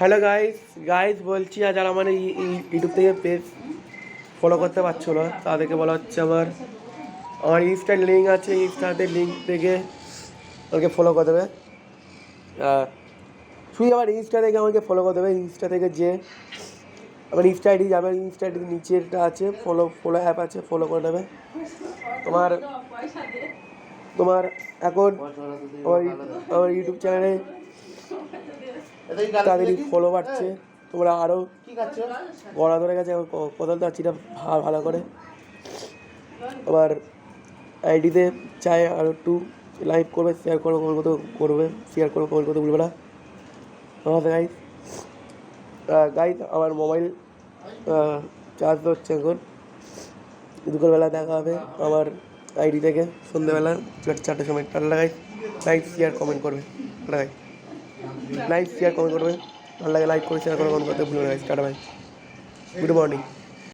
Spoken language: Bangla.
হ্যালো গাইস বলছি আর যারা আমার ইউটিউব থেকে পেজ ফলো করতে পারছো না তাদেরকে বলা হচ্ছে আমার ইনস্টার লিঙ্ক আছে, ইনস্টাতে লিঙ্ক থেকে আমাকে ফলো করে দেবে। শুধু আমার ইনস্টা থেকে আমাকে ফলো করে দেবে। ইনস্টা থেকে যে আমার ইনস্টা আইডি যাবে, ইনস্টা আইডির নিচেরটা আছে ফলো অ্যাপ আছে, ফলো করে দেবে। তোমার তোমার এখন আমার ইউটিউব চ্যানেলে তাদেরই ফলো বাড়ছে। তোমরা আরও গড়া ধরে গেছে কোথাও যাচ্ছি না ভালো করে। আবার আইডিতে চাই আরও একটু লাইক করবে, শেয়ার করো, কমেন্ট করবে, শেয়ার করো, কমেন্ট করতে ভুলবে না। নমস্তে গাইস আমার মোবাইল চার্জ হচ্ছে এখন। দুপুরবেলা দেখা হবে আমার আইডি থেকে সন্ধ্যেবেলা 4টার সময়। Tata guys, like share comment করবে। Tata guys, like share comment করবে, ভালো লাগে লাইক করে শেয়ার করে কমেন্ট করতে ভুলবে না। টাটা ভাই, গুড মর্নিং।